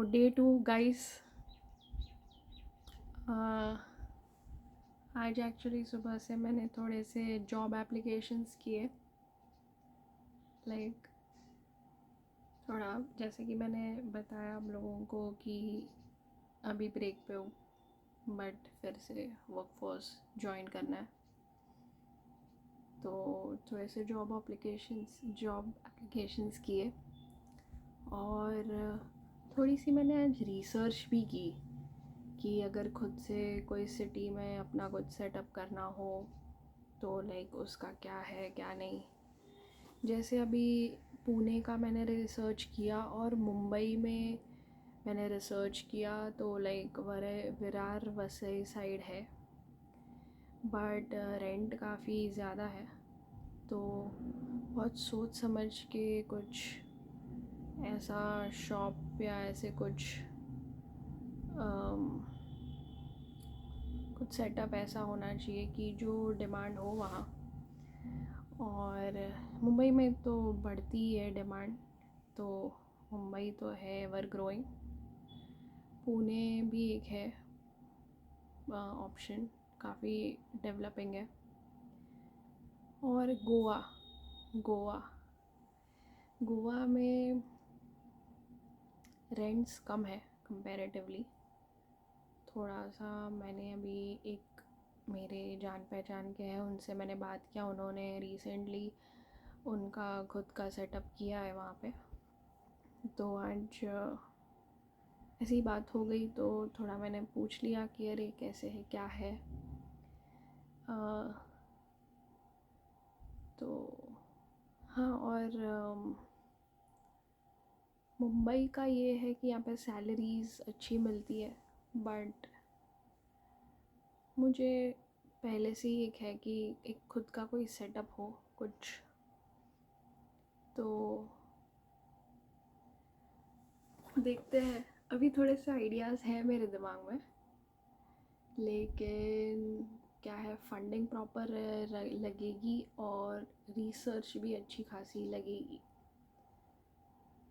Day two guys. आज actually सुबह से मैंने थोड़े से जॉब एप्लीकेशंस किए। लाइक थोड़ा जैसे कि मैंने बताया आप लोगों को कि अभी ब्रेक पे हूँ, बट फिर से वर्कफोर्स ज्वाइन करना है, तो थोड़े से जॉब एप्लीकेशंस किए। और थोड़ी सी मैंने आज रिसर्च भी की कि अगर खुद से कोई सिटी में अपना कुछ सेटअप करना हो तो लाइक उसका क्या है क्या नहीं। जैसे अभी पुणे का मैंने रिसर्च किया और मुंबई में मैंने रिसर्च किया, तो लाइक विरार वसई साइड है, बट रेंट काफ़ी ज़्यादा है। तो बहुत सोच समझ के कुछ ऐसा शॉप या ऐसे कुछ सेटअप ऐसा होना चाहिए कि जो डिमांड हो वहाँ। और मुंबई में तो बढ़ती ही है डिमांड, तो मुंबई तो है एवर ग्रोइंग। पुणे भी एक है ऑप्शन, काफ़ी डेवलपिंग है। और गोवा गोवा में रेंट्स कम है कंपैरेटिवली। थोड़ा सा मैंने अभी एक मेरे जान पहचान के हैं, उनसे मैंने बात किया, उन्होंने रिसेंटली उनका खुद का सेटअप किया है वहाँ पे। तो आज ऐसी बात हो गई तो थोड़ा मैंने पूछ लिया कि अरे कैसे है क्या है। तो हाँ, और मुंबई का ये है कि यहाँ पे सैलरीज़ अच्छी मिलती है, बट मुझे पहले से ही एक है कि एक खुद का कोई सेटअप हो कुछ। तो देखते हैं, अभी थोड़े से आइडियाज़ हैं मेरे दिमाग में, लेकिन क्या है, फंडिंग प्रॉपर लगेगी और रिसर्च भी अच्छी खासी लगेगी।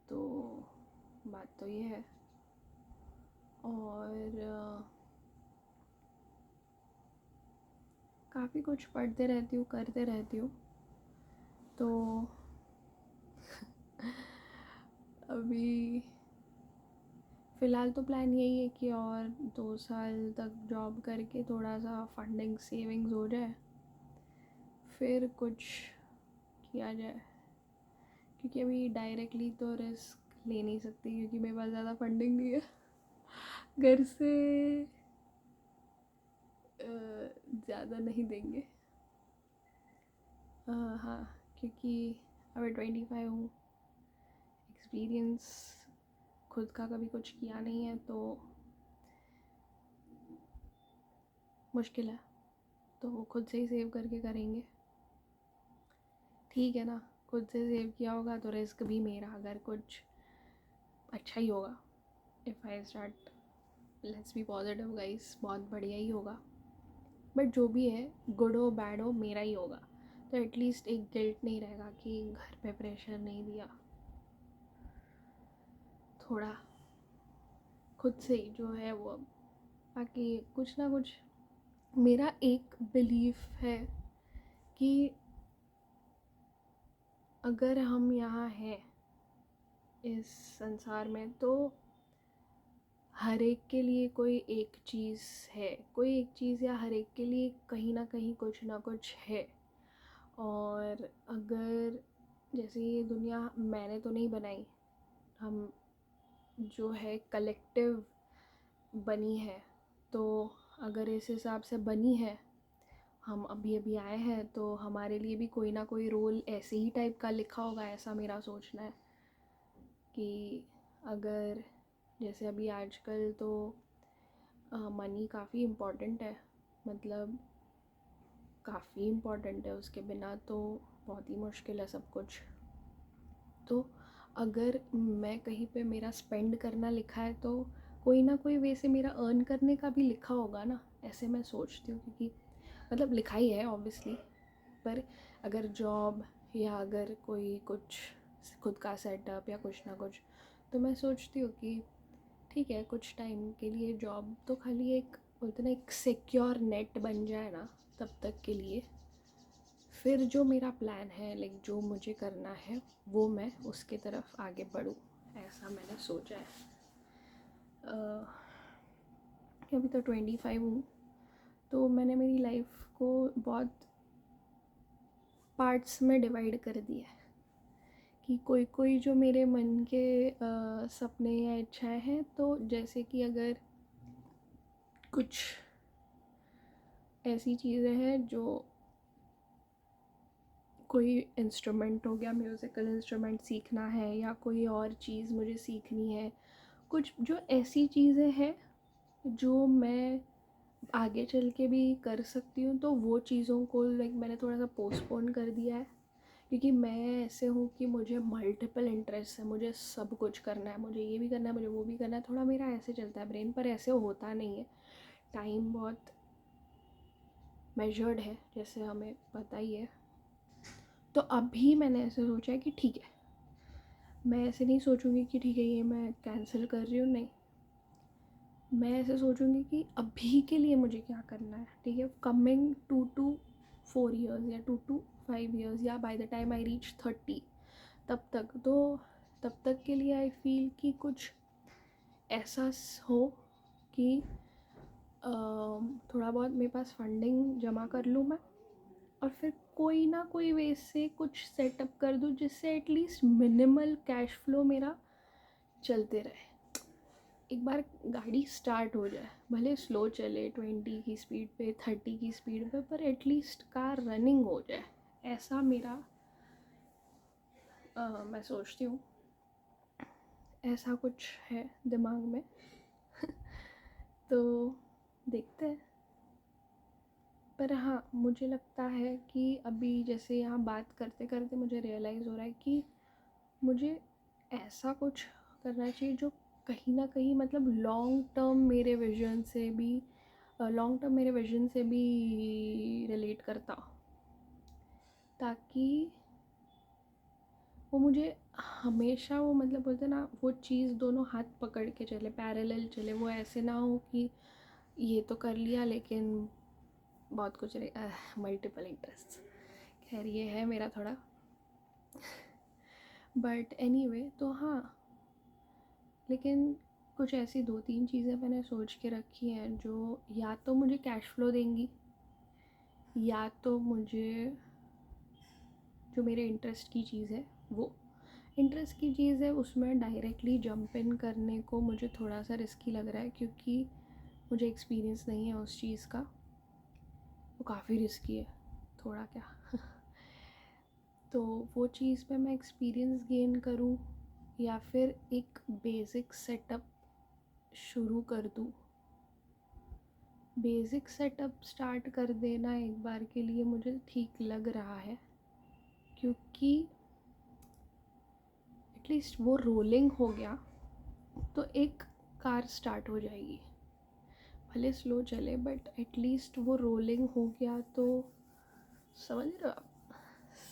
तो बात तो ये है। और काफ़ी कुछ पढ़ते रहती हूँ, करते रहती हूँ। तो अभी फ़िलहाल तो प्लान यही है कि और 2 साल तक जॉब करके थोड़ा सा फंडिंग सेविंग्स हो जाए, फिर कुछ किया जाए। क्योंकि अभी डायरेक्टली तो रिस्क ले नहीं सकती, क्योंकि मेरे पास ज़्यादा फंडिंग नहीं है। घर से ज़्यादा नहीं देंगे। हाँ, क्योंकि अभी 25 हूँ, एक्सपीरियंस खुद का कभी कुछ किया नहीं है, तो मुश्किल है। तो वो खुद से ही सेव करके करेंगे, ठीक है ना। खुद से सेव किया होगा तो रिस्क भी मेरा, अगर कुछ अच्छा ही होगा। If I start, let's be positive guys, बहुत बढ़िया ही होगा। बट जो भी है, गुड हो बैड हो, मेरा ही होगा। तो एटलीस्ट एक गिल्ट नहीं रहेगा कि घर पे प्रेशर नहीं दिया। थोड़ा खुद से ही जो है वो, बाकी कुछ ना कुछ। मेरा एक बिलीफ है कि अगर हम यहाँ हैं इस संसार में, तो हर एक के लिए कोई एक चीज़ है, कोई एक चीज़, या हर एक के लिए कहीं ना कहीं कुछ ना कुछ है। और अगर जैसे ये दुनिया मैंने तो नहीं बनाई, हम जो है कलेक्टिव बनी है, तो अगर इस हिसाब से बनी है, हम अभी अभी आए हैं, तो हमारे लिए भी कोई ना कोई रोल ऐसे ही टाइप का लिखा होगा, ऐसा मेरा सोचना है। कि अगर जैसे अभी आजकल तो मनी काफ़ी इम्पॉर्टेंट है, मतलब काफ़ी इम्पॉर्टेंट है, उसके बिना तो बहुत ही मुश्किल है सब कुछ। तो अगर मैं कहीं पे मेरा स्पेंड करना लिखा है, तो कोई ना कोई वे से मेरा अर्न करने का भी लिखा होगा ना, ऐसे मैं सोचती हूँ। क्योंकि मतलब लिखा ही है ऑब्वियसली, पर अगर जॉब या अगर कोई कुछ खुद का सेटअप या कुछ ना कुछ, तो मैं सोचती हूँ कि ठीक है कुछ टाइम के लिए जॉब तो खाली एक बोलते ना एक सिक्योर नेट बन जाए ना तब तक के लिए, फिर जो मेरा प्लान है लाइक जो मुझे करना है वो मैं उसके तरफ आगे बढ़ूँ, ऐसा मैंने सोचा है। कि अभी तो 25 हूँ, तो मैंने मेरी लाइफ को बहुत पार्ट्स में डिवाइड कर दिया है कि कोई कोई जो मेरे मन के सपने या इच्छाएं हैं, तो जैसे कि अगर कुछ ऐसी चीज़ें हैं जो कोई इंस्ट्रूमेंट हो गया, म्यूज़िकल इंस्ट्रूमेंट सीखना है या कोई और चीज़ मुझे सीखनी है, कुछ जो ऐसी चीज़ें हैं जो मैं आगे चल के भी कर सकती हूँ, तो वो चीज़ों को लाइक मैंने थोड़ा सा पोस्टपोन कर दिया है। क्योंकि मैं ऐसे हूँ कि मुझे मल्टीपल इंटरेस्ट है, मुझे सब कुछ करना है, मुझे ये भी करना है, मुझे वो भी करना है, थोड़ा मेरा ऐसे चलता है ब्रेन, पर ऐसे होता नहीं है। टाइम बहुत मेजर्ड है जैसे हमें पता ही है। तो अभी मैंने ऐसे सोचा है कि ठीक है, मैं ऐसे नहीं सोचूंगी कि ठीक है ये मैं कैंसिल कर रही हूँ, नहीं, मैं ऐसे सोचूंगी कि अभी के लिए मुझे क्या करना है। ठीक है, कमिंग 2 to 4 years या 2 to 5 years या by the time I reach 30, तब तक के लिए आई फील कि कुछ ऐसा हो कि थोड़ा बहुत मेरे पास फंडिंग जमा कर लूँ मैं, और फिर कोई ना कोई वे से कुछ सेटअप कर दूँ जिससे एटलीस्ट मिनिमल कैश फ्लो मेरा चलते रहे। एक बार गाड़ी स्टार्ट हो जाए, भले स्लो चले 20 की स्पीड पे, 30 की स्पीड पे, पर एटलीस्ट कार रनिंग हो जाए, ऐसा मेरा मैं सोचती हूँ, ऐसा कुछ है दिमाग में। तो देखते हैं। पर हाँ, मुझे लगता है कि अभी जैसे यहाँ बात करते करते मुझे रियलाइज़ हो रहा है कि मुझे ऐसा कुछ करना चाहिए जो कहीं ना कहीं मतलब लॉन्ग टर्म मेरे विजन से भी रिलेट करता हो, ताकि वो मुझे हमेशा वो मतलब बोलते ना वो चीज़ दोनों हाथ पकड़ के चले, पैरेलल चले। वो ऐसे ना हो कि ये तो कर लिया लेकिन बहुत कुछ मल्टीपल इंटरेस्ट। खैर ये है मेरा थोड़ा बट एनीवे तो हाँ, लेकिन कुछ ऐसी 2-3 चीज़ें मैंने सोच के रखी हैं जो या तो मुझे कैश फ्लो देंगी, या तो मुझे जो मेरे इंटरेस्ट की चीज़ है, वो इंटरेस्ट की चीज़ है उसमें डायरेक्टली जंप इन करने को मुझे थोड़ा सा रिस्की लग रहा है, क्योंकि मुझे एक्सपीरियंस नहीं है उस चीज़ का। वो काफ़ी रिस्की है, थोड़ा क्या तो वो चीज़ पे मैं एक्सपीरियंस गेन करूँ या फिर एक बेसिक सेटअप शुरू कर दूँ। बेसिक सेटअप स्टार्ट कर देना एक बार के लिए मुझे ठीक लग रहा है, क्योंकि एटलीस्ट वो रोलिंग हो गया तो एक कार स्टार्ट हो जाएगी, भले स्लो चले बट एटलीस्ट वो रोलिंग हो गया तो समझ रहे हो आप,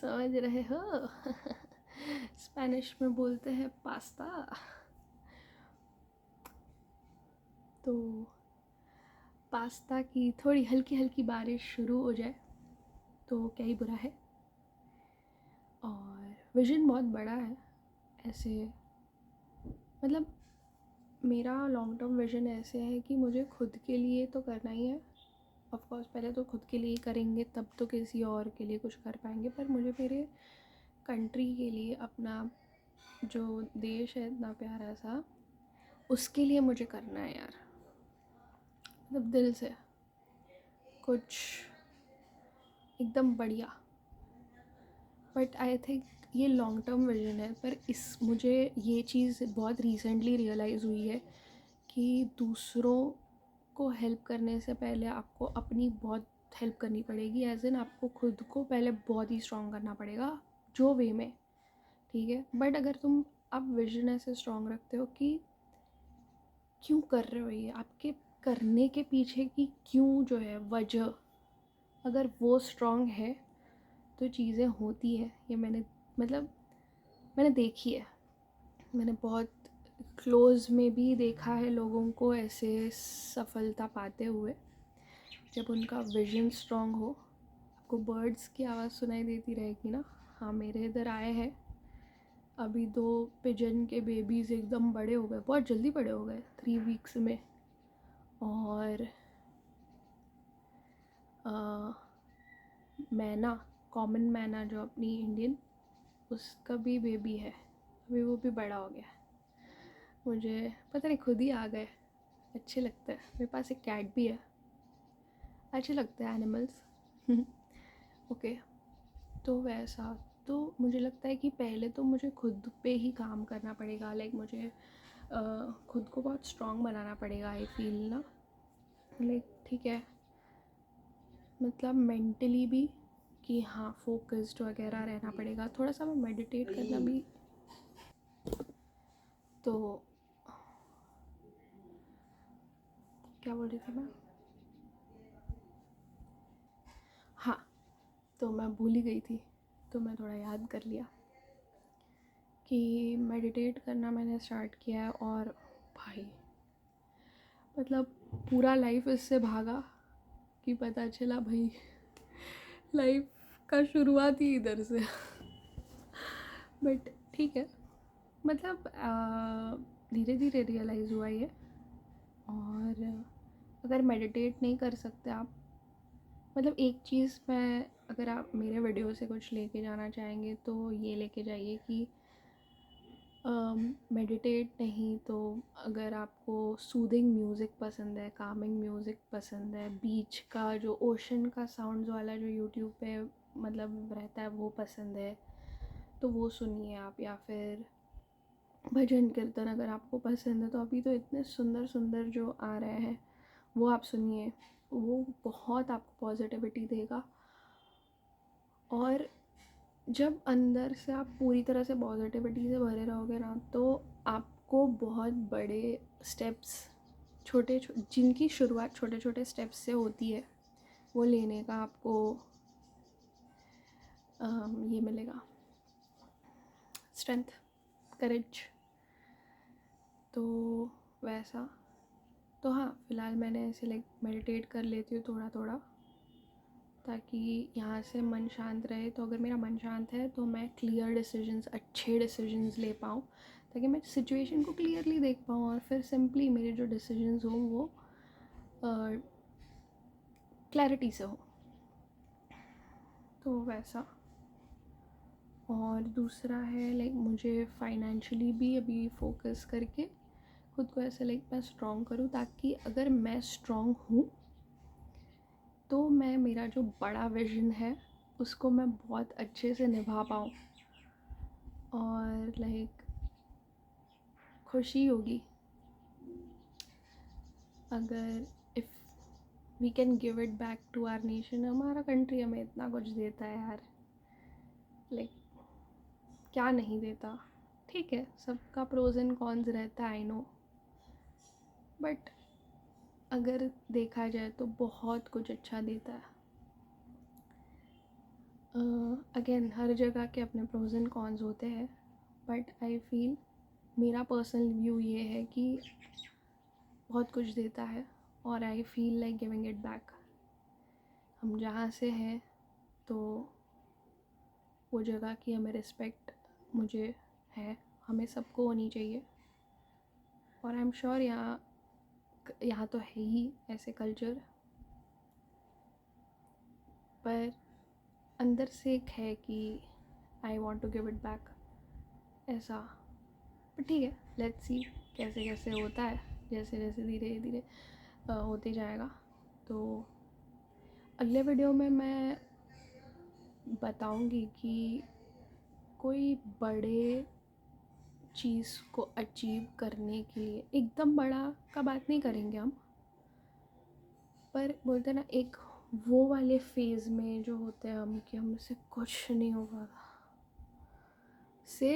समझ रहे हो स्पेनिश में बोलते हैं पास्ता। तो पास्ता की थोड़ी हल्की हल्की बारिश शुरू हो जाए तो क्या ही बुरा है। और विज़न बहुत बड़ा है ऐसे, मतलब मेरा लॉन्ग टर्म विज़न ऐसे है कि मुझे खुद के लिए तो करना ही है। ऑफ कोर्स पहले तो खुद के लिए करेंगे तब तो किसी और के लिए कुछ कर पाएंगे, पर मुझे मेरे कंट्री के लिए, अपना जो देश है इतना प्यारा सा, उसके लिए मुझे करना है यार, मतलब दिल से कुछ एकदम बढ़िया। बट आई थिंक ये लॉन्ग टर्म विजन है, पर मुझे ये चीज़ बहुत रिसेंटली रियलाइज़ हुई है कि दूसरों को हेल्प करने से पहले आपको अपनी बहुत हेल्प करनी पड़ेगी, एज इन आपको खुद को पहले बहुत ही स्ट्रॉन्ग करना पड़ेगा जो वे में, ठीक है। बट अगर तुम आप विजन ऐसे स्ट्रॉन्ग रखते हो कि क्यों कर रहे हो ये, आपके करने के पीछे की क्यों जो है वजह, अगर वो स्ट्रॉन्ग है तो चीज़ें होती है। ये मैंने देखी है, मैंने बहुत क्लोज में भी देखा है लोगों को ऐसे सफलता पाते हुए, जब उनका विजन स्ट्रांग हो। आपको बर्ड्स की आवाज़ सुनाई देती रहेगी ना? हाँ, मेरे इधर आए हैं अभी 2 पिजन के बेबीज़, एकदम बड़े हो गए, बहुत जल्दी बड़े हो गए, 3 वीक्स में। और मैना, कॉमन मैना जो अपनी इंडियन, उसका भी बेबी है अभी, वो भी बड़ा हो गया। मुझे पता नहीं, खुद ही आ गए, अच्छे लगते हैं। मेरे पास एक कैट भी है, अच्छे लगते हैं एनिमल्स। ओके, तो वैसा, तो मुझे लगता है कि पहले तो मुझे खुद पे ही काम करना पड़ेगा। लाइक मुझे खुद को बहुत स्ट्रॉन्ग बनाना पड़ेगा, आई फील ना। लाइक ठीक है, मतलब मेंटली भी कि हाँ फोकस्ड वगैरह रहना पड़ेगा। थोड़ा सा मैं मेडिटेट करना भी, तो क्या बोल रही थी मैं? हाँ, तो मैं भूल ही गई थी, तो मैं थोड़ा याद कर लिया कि मेडिटेट करना मैंने स्टार्ट किया है। और भाई मतलब पूरा लाइफ इससे भागा कि पता चला भाई लाइफ का शुरुआत ही इधर से। बट ठीक है, मतलब धीरे धीरे रियलाइज़ हुआ ये। और अगर मेडिटेट नहीं कर सकते आप, मतलब एक चीज़ मैं, अगर आप मेरे वीडियो से कुछ लेके जाना चाहेंगे तो ये लेके जाइए कि मेडिटेट नहीं तो अगर आपको सूदिंग म्यूज़िक पसंद है, कामिंग म्यूज़िक पसंद है, बीच का जो ओशन का साउंड्स वाला जो यूट्यूब पे मतलब रहता है वो पसंद है, तो वो सुनिए आप। या फिर भजन कीर्तन अगर आपको पसंद है, तो अभी तो इतने सुंदर सुंदर जो आ रहे हैं वो आप सुनिए, वो बहुत आपको पॉजिटिविटी देगा। और जब अंदर से आप पूरी तरह से पॉजिटिविटी से भरे रहोगे ना, तो आपको बहुत बड़े स्टेप्स, जिनकी शुरुआत छोटे छोटे स्टेप्स से होती है, वो लेने का आपको ये मिलेगा, स्ट्रेंथ, करेज। तो वैसा, तो हाँ, फ़िलहाल मैंने ऐसे लाइक मेडिटेट कर लेती हूँ थोड़ा थोड़ा, ताकि यहाँ से मन शांत रहे। तो अगर मेरा मन शांत है तो मैं क्लियर डिसीजंस, अच्छे डिसीजंस ले पाऊँ, ताकि मैं सिचुएशन को क्लियरली देख पाऊँ और फिर सिंपली मेरे जो डिसीजंस हों वो क्लैरिटी से हो। तो वैसा। और दूसरा है लाइक मुझे फाइनेंशियली भी अभी फोकस करके खुद को ऐसे लाइक मैं स्ट्रॉन्ग करूँ, ताकि अगर मैं स्ट्रॉन्ग हूँ तो मैं, मेरा जो बड़ा विज़न है उसको मैं बहुत अच्छे से निभा पाऊँ। और लाइक खुशी होगी अगर if we can give it back to our nation. हमारा कंट्री हमें इतना कुछ देता है यार, लाइक क्या नहीं देता। ठीक है, सबका प्रोज एंड कॉन्स रहता है, आई नो, बट अगर देखा जाए तो बहुत कुछ अच्छा देता है। अगेन हर जगह के अपने प्रोज एंड कॉन्स होते हैं, बट आई फील, मेरा पर्सनल व्यू ये है कि बहुत कुछ देता है और I feel like giving it back. हम जहाँ से हैं तो वो जगह की हमें रिस्पेक्ट मुझे है, हमें सबको होनी चाहिए। और आई एम श्योर यहाँ तो है ही ऐसे कल्चर, पर अंदर से एक है कि I want to give it back, ऐसा। पर ठीक है, लेट्स सी कैसे कैसे होता है, जैसे जैसे धीरे धीरे होते जाएगा। तो अगले वीडियो में मैं बताऊंगी कि कोई बड़े चीज़ को अचीव करने के लिए, एकदम बड़ा का बात नहीं करेंगे हम, पर बोलते ना एक वो वाले फेज़ में जो होते हैं हम, कि हमसे कुछ नहीं होगा, से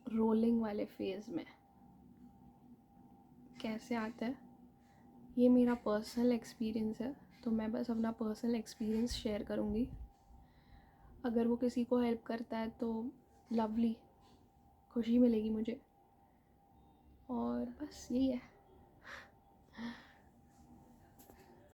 रोलिंग वाले फेज़ में कैसे आता है, ये मेरा पर्सनल एक्सपीरियंस है। तो मैं बस अपना पर्सनल एक्सपीरियंस शेयर करूँगी। अगर वो किसी को हेल्प करता है तो लवली, खुशी मिलेगी मुझे। और बस यही है।